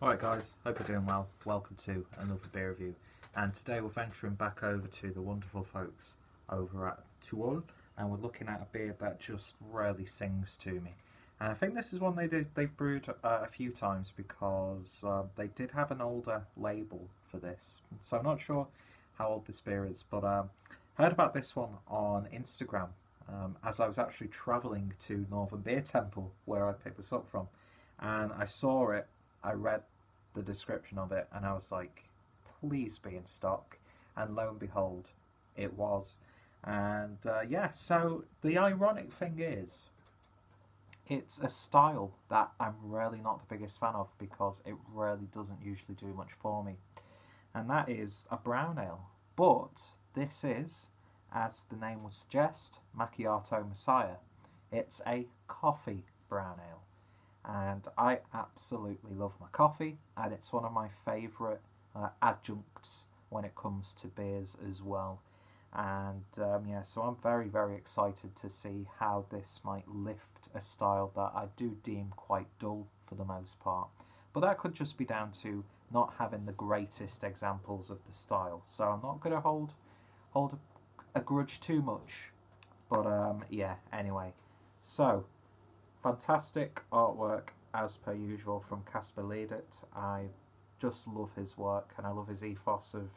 Alright guys, hope you're doing well. Welcome to another beer review. And today we're venturing back over to the wonderful folks over at Tuol, and we're looking at a beer that just really sings to me. And I think this is one they've brewed a few times because they did have an older label for this. So I'm not sure how old this beer is, but I heard about this one on Instagram as I was actually travelling to Northern Beer Temple where I picked this up from. And I saw it, I read the description of it, and I was like, please be in stock. And lo and behold, it was. And yeah, so the ironic thing is, it's a style that I'm really not the biggest fan of because it really doesn't usually do much for me. And that is a brown ale. But this is, as the name would suggest, Macchiato Messiah. It's a coffee brown ale. And I absolutely love my coffee, and it's one of my favourite adjuncts when it comes to beers as well. And yeah, so I'm very, very excited to see how this might lift a style that I do deem quite dull for the most part. But that could just be down to not having the greatest examples of the style. So I'm not going to hold a grudge too much. But yeah, anyway. So, fantastic artwork as per usual from Kasper Ledet. I just love his work, and I love his ethos of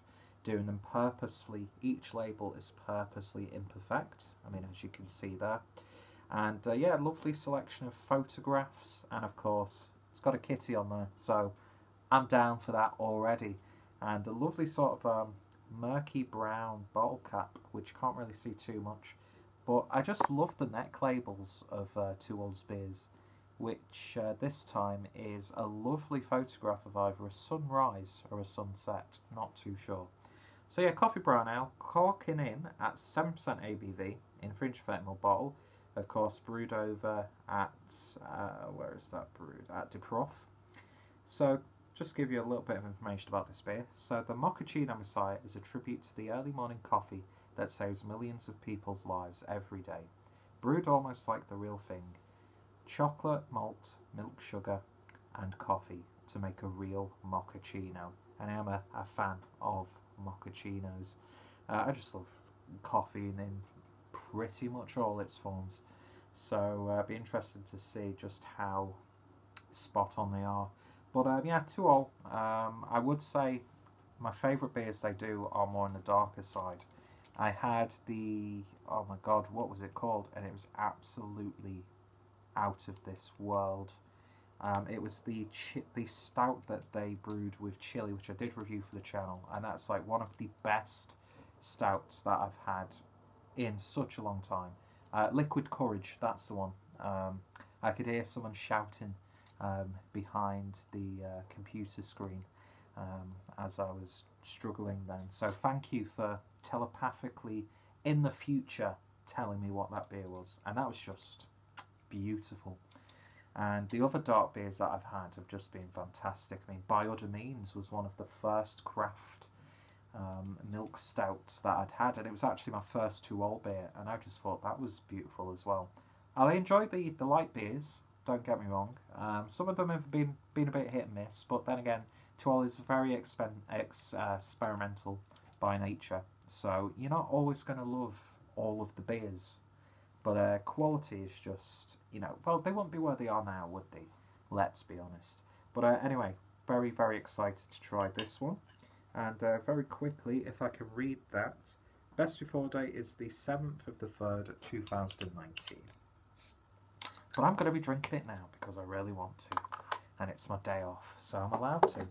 doing them purposefully. Each label is purposely imperfect, I mean, as you can see there. And yeah, lovely selection of photographs, and of course it's got a kitty on there, so I'm down for that already. And a lovely sort of murky brown bottle cap, which you can't really see too much. But I just love the neck labels of Tuol's beers, which this time is a lovely photograph of either a sunrise or a sunset, not too sure. So yeah, coffee brown ale, corking in at 7% ABV in 330ml bottle, of course brewed over at, where is that brewed? At De Prof. So just give you a little bit of information about this beer. So the Mochaccino Messiah is a tribute to the early morning coffee that saves millions of people's lives every day. Brewed almost like the real thing. Chocolate, malt, milk, sugar and coffee to make a real mochaccino. And I am a fan of mochaccinos. I just love coffee in pretty much all its forms. So I'd be interested to see just how spot on they are. But yeah, Tuol, I would say my favourite beers they do are more on the darker side. I had the, oh my god, what was it called? And it was absolutely out of this world. It was the stout that they brewed with chili, which I did review for the channel. And that's like one of the best stouts that I've had in such a long time. Liquid Courage, that's the one. I could hear someone shouting behind the computer screen as I was struggling then. So thank you for telepathically in the future telling me what that beer was, and that was just beautiful. And the other dark beers that I've had have just been fantastic. I mean, By Other Means was one of the first craft milk stouts that I'd had, and it was actually my first Tuol beer, and I just thought that was beautiful as well. I enjoyed the light beers, don't get me wrong. Some of them have been a bit hit and miss, but then again, Tuol is very experimental by nature, so you're not always going to love all of the beers. But quality is just, you know, well, they wouldn't be where they are now, would they? Let's be honest. But anyway, very, very excited to try this one. And very quickly, if I can read that, best before date is the 7th of the 3rd, 2019. But I'm going to be drinking it now because I really want to. And it's my day off, so I'm allowed to.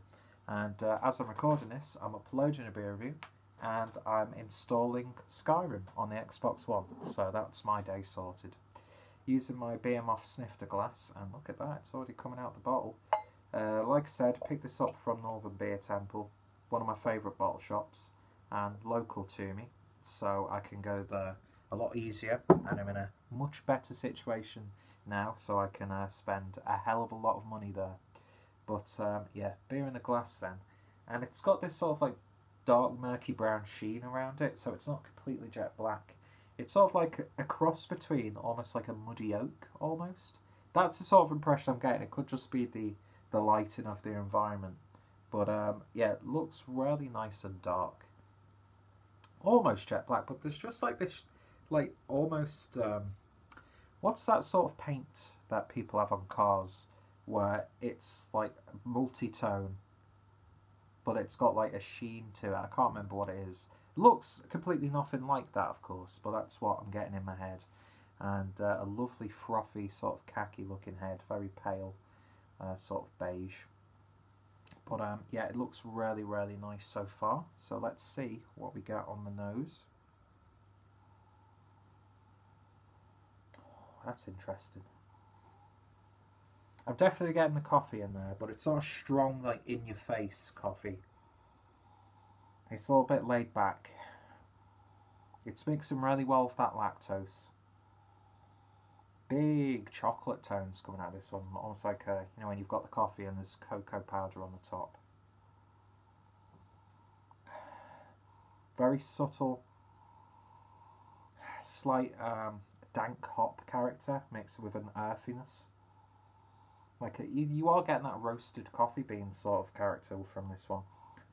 And as I'm recording this, I'm uploading a beer review. And I'm installing Skyrim on the Xbox One, so that's my day sorted. Using my BMOF snifter glass, and look at that, it's already coming out the bottle. Like I said, picked this up from Northern Beer Temple, one of my favourite bottle shops, and local to me, so I can go there a lot easier, and I'm in a much better situation now, so I can spend a hell of a lot of money there. But yeah, beer in the glass then, and it's got this sort of like dark murky brown sheen around it, so it's not completely jet black. It's sort of like a cross between almost like a muddy oak almost. That's the sort of impression I'm getting. It could just be the the lighting of the environment. But yeah, it looks really nice and dark. Almost jet black, but there's just like this, like almost, what's that sort of paint that people have on cars where it's like multi-tone, but it's got like a sheen to it. I can't remember what it is. It looks completely nothing like that, of course, but that's what I'm getting in my head. And a lovely frothy sort of khaki looking head, very pale, sort of beige. But yeah, it looks really, really nice so far. So let's see what we get on the nose. Oh, that's interesting. I'm definitely getting the coffee in there, but it's not a strong, like, in-your-face coffee. It's a little bit laid back. It's mixing really well with that lactose. Big chocolate tones coming out of this one, almost like you know, when you've got the coffee and there's cocoa powder on the top. Very subtle, slight dank hop character mixed with an earthiness. Like you are getting that roasted coffee bean sort of character from this one.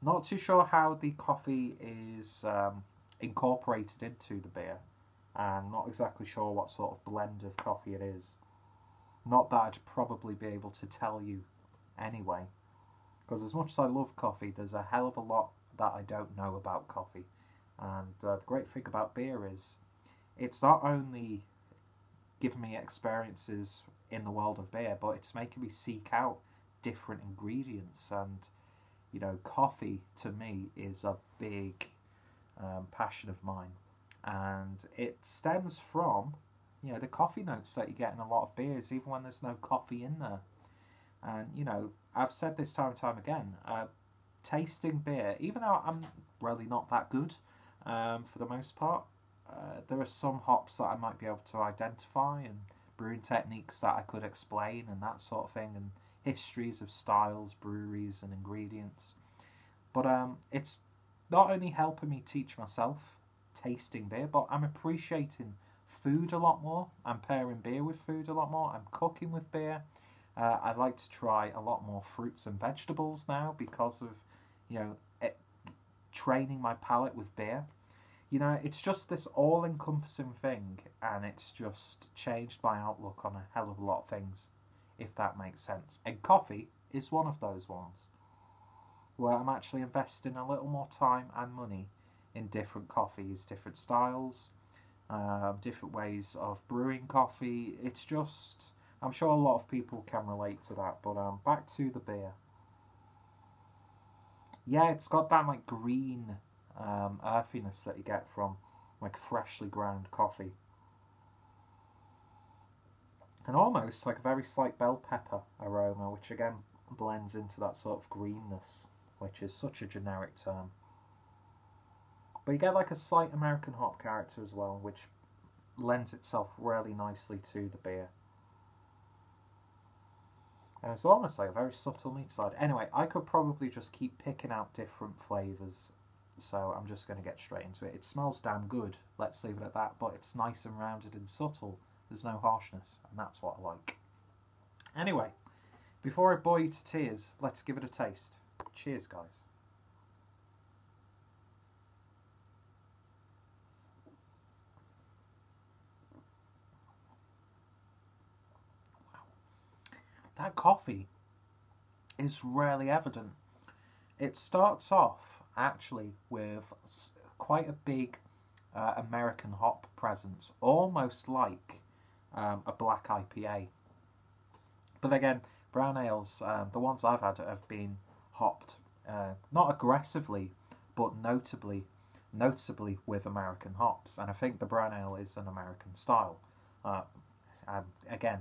Not too sure how the coffee is incorporated into the beer. And not exactly sure what sort of blend of coffee it is. Not that I'd probably be able to tell you anyway. Because as much as I love coffee, there's a hell of a lot that I don't know about coffee. And the great thing about beer is it's not only giving me experiences in the world of beer, but it's making me seek out different ingredients. And, you know, coffee to me is a big passion of mine. And it stems from, you know, the coffee notes that you get in a lot of beers, even when there's no coffee in there. And, you know, I've said this time and time again, tasting beer, even though I'm really not that good for the most part, there are some hops that I might be able to identify and brewing techniques that I could explain and that sort of thing, and histories of styles, breweries and ingredients. But it's not only helping me teach myself tasting beer, but I'm appreciating food a lot more. I'm pairing beer with food a lot more. I'm cooking with beer. I like to try a lot more fruits and vegetables now because of, you know, training my palate with beer. You know, it's just this all-encompassing thing, and it's just changed my outlook on a hell of a lot of things, if that makes sense. And coffee is one of those ones, where I'm actually investing a little more time and money in different coffees, different styles, different ways of brewing coffee. It's just, I'm sure a lot of people can relate to that, but back to the beer. Yeah, it's got that like green earthiness that you get from like freshly ground coffee. And almost like a very slight bell pepper aroma, which again blends into that sort of greenness, which is such a generic term. But you get like a slight American hop character as well, which lends itself really nicely to the beer. And it's almost like a very subtle meat side. Anyway, I could probably just keep picking out different flavours, so I'm just going to get straight into it. It smells damn good, let's leave it at that, but it's nice and rounded and subtle. There's no harshness, and that's what I like. Anyway, before I bore you to tears, let's give it a taste. Cheers, guys. That coffee is really evident. It starts off actually with quite a big American hop presence, almost like a black IPA. But again, brown ales, the ones I've had have been hopped, not aggressively, but noticeably with American hops. And I think the brown ale is an American style. And again,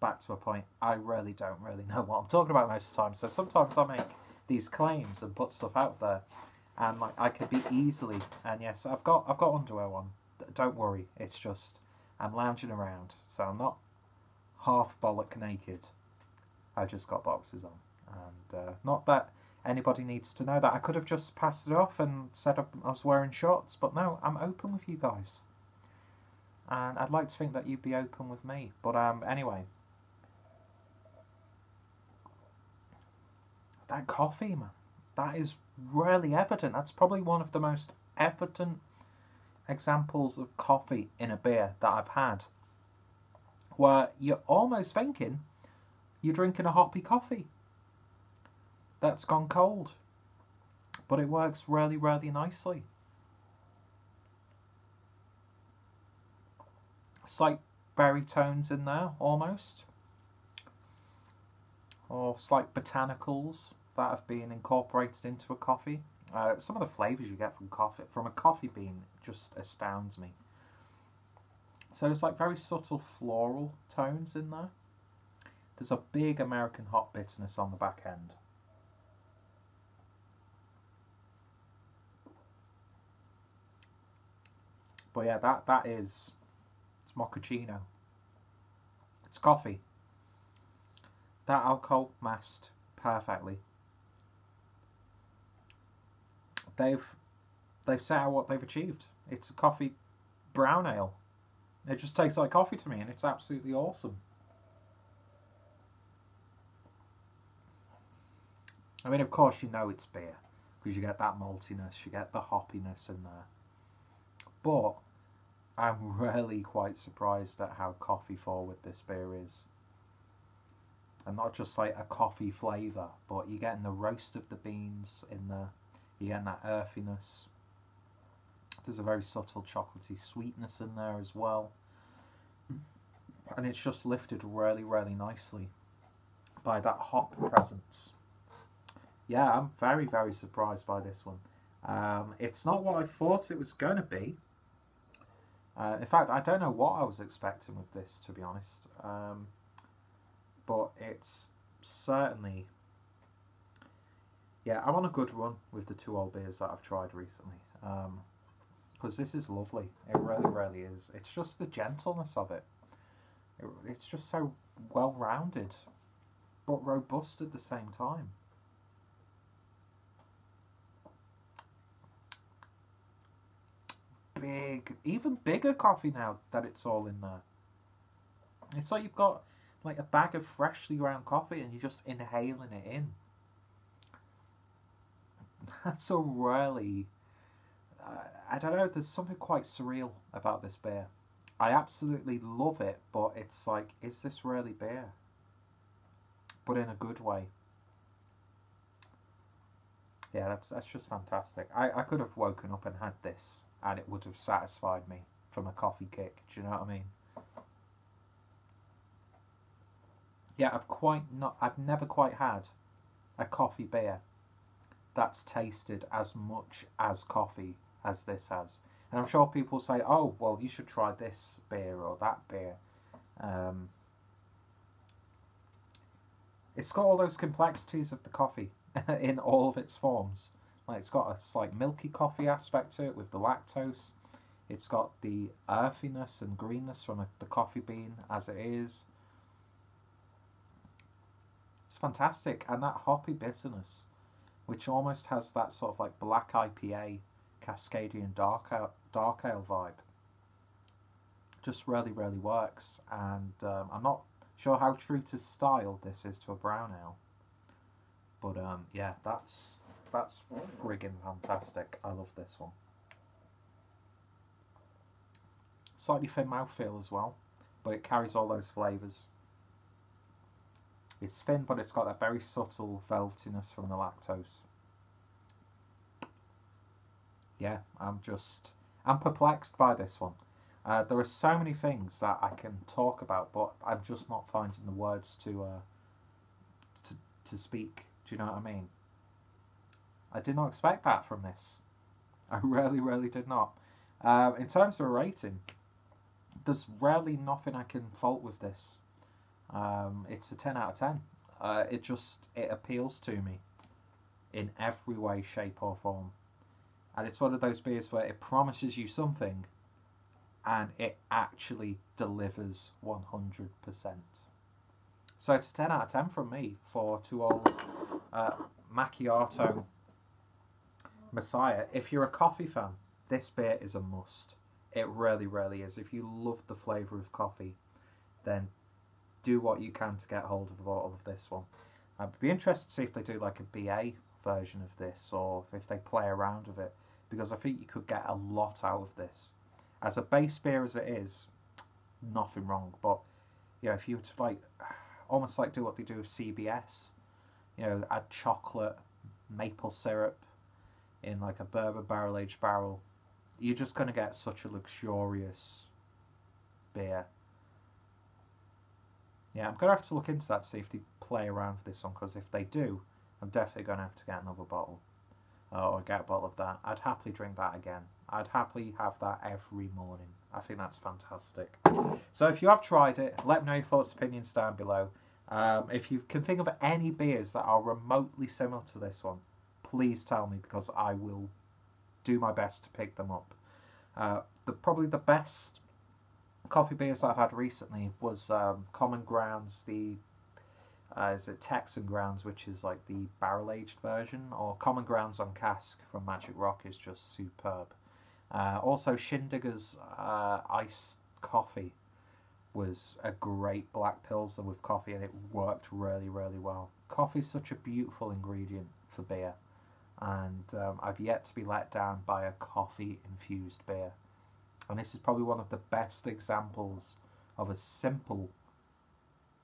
back to a point, I really don't know what I'm talking about most of the time. So sometimes I make these claims and put stuff out there, and like I could be easily. And yes, I've got underwear on. Don't worry, it's just I'm lounging around, so I'm not half bollock naked. I just got boxers on, and not that anybody needs to know that. I could have just passed it off and said I was wearing shorts, but no, I'm open with you guys, and I'd like to think that you'd be open with me. But anyway. that coffee, man, that is really evident. That's probably one of the most evident examples of coffee in a beer that I've had, where you're almost thinking you're drinking a hoppy coffee that's gone cold, but it works really, really nicely. Slight berry tones in there, almost, or slight botanicals that have been incorporated into a coffee. Some of the flavours you get from a coffee bean just astounds me. So there's like very subtle floral tones in there. There's a big American hop bitterness on the back end. But yeah, it's mochaccino. It's coffee. That alcohol masked perfectly. They've set out what they've achieved. It's a coffee brown ale. It just tastes like coffee to me, and it's absolutely awesome. I mean, of course, you know it's beer, because you get that maltiness, you get the hoppiness in there. But I'm really quite surprised at how coffee forward this beer is. And not just like a coffee flavour, but you're getting the roast of the beans in there. You're getting that earthiness. There's a very subtle chocolatey sweetness in there as well. And it's just lifted really, really nicely by that hop presence. Yeah, I'm very, very surprised by this one. It's not what I thought it was going to be. In fact, I don't know what I was expecting with this, to be honest. But it's certainly... Yeah, I'm on a good run with the 2 old beers that I've tried recently. Because this is lovely. It really, really is. It's just the gentleness of it. It's just so well-rounded, but robust at the same time. Big, even bigger coffee now that it's all in there. It's like you've got like a bag of freshly ground coffee and you're just inhaling it in. That's a really... I don't know, there's something quite surreal about this beer. I absolutely love it, but it's like, is this really beer? But in a good way. Yeah, that's just fantastic. I could have woken up and had this, and it would have satisfied me from a coffee kick. Do you know what I mean? Yeah, I've never quite had a coffee beer that's tasted as much as coffee as this has. And I'm sure people say, oh, well, you should try this beer or that beer. It's got all those complexities of the coffee in all of its forms. Like, it's got a slight milky coffee aspect to it with the lactose. It's got the earthiness and greenness from the coffee bean as it is. It's fantastic. And that hoppy bitterness, which almost has that sort of like black IPA, Cascadian dark ale vibe, just really, really works. And I'm not sure how true to style this is to a brown ale, but yeah, that's friggin' fantastic. I love this one. Slightly thin mouthfeel as well, but it carries all those flavours. It's thin, but it's got that very subtle velvetiness from the lactose. Yeah, I'm perplexed by this one. There are so many things that I can talk about, but I'm just not finding the words to speak. Do you know what I mean? I did not expect that from this. I really, really did not. In terms of a rating, there's really nothing I can fault with this. It's a 10 out of 10. It appeals to me in every way, shape or form. And it's one of those beers where it promises you something and it actually delivers 100%. So it's a 10 out of 10 from me for 2 olds Macchiato Messiah. If you're a coffee fan, this beer is a must. It really, really is. If you love the flavour of coffee, then do what you can to get hold of a bottle of this one. I'd be interested to see if they do like a BA version of this, or if they play around with it, because I think you could get a lot out of this. As a base beer as it is, nothing wrong. But you know, if you were to like almost like do what they do with CBS, you know, add chocolate, maple syrup in like a bourbon barrel aged barrel, you're just going to get such a luxurious beer. Yeah, I'm going to have to look into that to see if they play around with this one, because if they do, I'm definitely going to have to get another bottle. Or get a bottle of that. I'd happily drink that again. I'd happily have that every morning. I think that's fantastic. So if you have tried it, let me know your thoughts and opinions down below. If you can think of any beers that are remotely similar to this one, please tell me, because I will do my best to pick them up. Probably the best coffee beers that I've had recently was Common Grounds, is it Texan Grounds, which is like the barrel-aged version, or Common Grounds on cask from Magic Rock is just superb. Also, Shindigger's iced coffee was a great black pilsner with coffee, and it worked really, really well. Coffee is such a beautiful ingredient for beer, and I've yet to be let down by a coffee-infused beer. And this is probably one of the best examples of a simple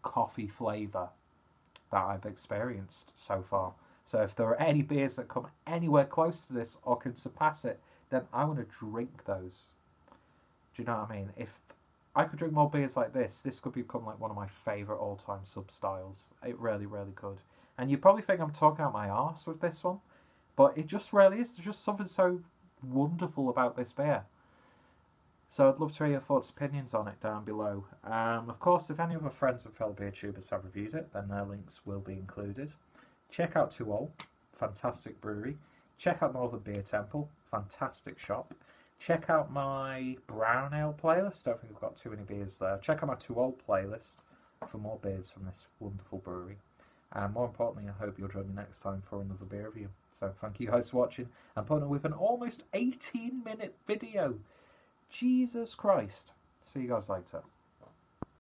coffee flavour that I've experienced so far. So if there are any beers that come anywhere close to this or can surpass it, then I want to drink those. Do you know what I mean? If I could drink more beers like this could become like one of my favourite all-time sub-styles. It really, really could. And you probably think I'm talking out my arse with this one, but it just really is. There's just something so wonderful about this beer. So I'd love to hear your thoughts and opinions on it down below. Of course, if any of my friends and fellow beer tubers have reviewed it, then their links will be included. Check out Tuol, fantastic brewery. Check out Northern Beer Temple, fantastic shop. Check out my brown ale playlist. Don't think I've got too many beers there. Check out my Tuol playlist for more beers from this wonderful brewery. And more importantly, I hope you'll join me next time for another beer review. So thank you guys for watching, and putting up with an almost 18-minute video. Jesus Christ. See you guys later.